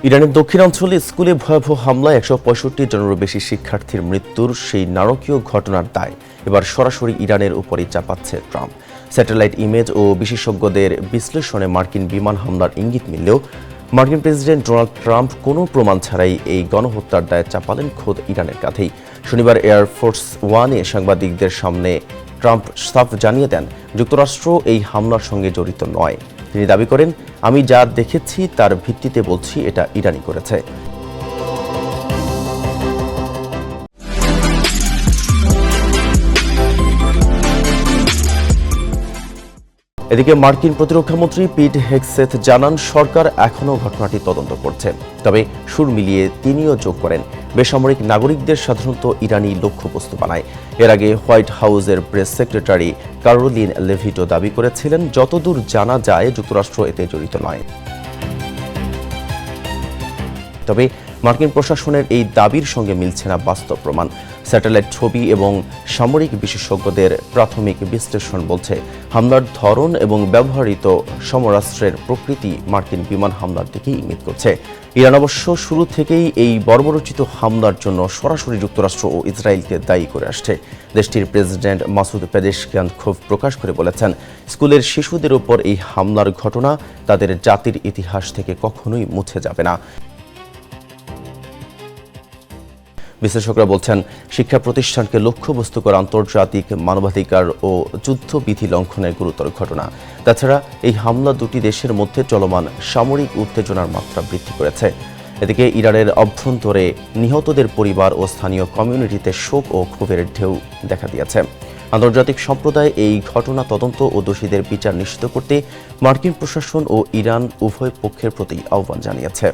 ইরানের দক্ষিণাঞ্চলে স্কুলে ভয়াবহ হামলায় ১৬৫ জনেরও বেশি শিক্ষার্থীর মৃত্যুর সেই নারকীয় ঘটনার দায় এবার সরাসরি ইরানের উপরই চাপাচ্ছে ট্রাম্প। স্যাটেলাইট ইমেজ ও বিশেষজ্ঞদের বিশ্লেষণে মার্কিন বিমান হামলার ইঙ্গিত মিললেও মার্কিন প্রেসিডেন্ট ডোনাল্ড ট্রাম্প কোনো প্রমাণ ছাড়াই এই গণহত্যার দায় চাপালেন খোদ ইরানের কাঁধেই। শনিবার এয়ারফোর্স ওয়ানে সাংবাদিকদের সামনে ট্রাম্প সাফ জানিয়ে দেন, যুক্তরাষ্ট্র এই হামলার সঙ্গে জড়িত নয়। তিনি দাবি করেন, আমি যা দেখেছি তার ভিত্তিতে বলছি এটা ইরানই করেছে। এদিকে মার্কিন প্রতিরক্ষামন্ত্রী পিট হেগসেথ জানান, সরকার এখনও ঘটনাটি তদন্ত করছে। তবে সুর মিলিয়ে তিনিও যোগ করেন, বেসামরিক নাগরিকদের সাধারণত ইরানি লক্ষ্যবস্তু বানায়। এর আগে হোয়াইট হাউসের প্রেস সেক্রেটারি কারোলিন লেভিটো দাবি করেছিলেন, যতদূর জানা যায় যুক্তরাষ্ট্র এতে জড়িত নয়। তবে মার্কিন প্রশাসনের এই দাবির সঙ্গে মিলছে না বাস্তব প্রমাণ। স্যাটেলাইট ছবি এবং সামরিক বিশেষজ্ঞদের প্রাথমিক বিশ্লেষণ বলছে, হামলার ধরন এবং ব্যবহৃত সমরাস্ত্রের প্রকৃতি মার্কিন বিমান হামলার দিকে ইঙ্গিত করছে। ইরান অবশ্য শুরু থেকেই এই বর্বরোচিত হামলার জন্য সরাসরি যুক্তরাষ্ট্র ও ইসরায়েলকে দায়ী করে আসছে। দেশটির প্রেসিডেন্ট মাসুদ পেজেশকিয়ান ক্ষোভ প্রকাশ করে বলেছেন, স্কুলের শিশুদের উপর এই হামলার ঘটনা তাদের জাতির ইতিহাস থেকে কখনোই মুছে যাবে না। বিশ্লেষকরা বলছেন, শিক্ষা প্রতিষ্ঠানকে লক্ষ্যবস্তু করা আন্তর্জাতিক মানবাধিকার ও যুদ্ধবিধি লঙ্ঘনের গুরুতর ঘটনা। তাছাড়া এই হামলা দুটি দেশের মধ্যে চলমান সামরিক উত্তেজনার মাত্রা বৃদ্ধি করেছে। এদিকে ইরানের অভ্যন্তরে নিহতদের পরিবার ও স্থানীয় কমিউনিটিতে শোক ও ক্ষোভের ঢেউ দেখা দিয়েছে। আন্তর্জাতিক সম্প্রদায় এই ঘটনা তদন্ত ও দোষীদের বিচার নিশ্চিত করতে মার্কিন প্রশাসন ও ইরান উভয় পক্ষের প্রতি আহ্বান জানিয়েছে।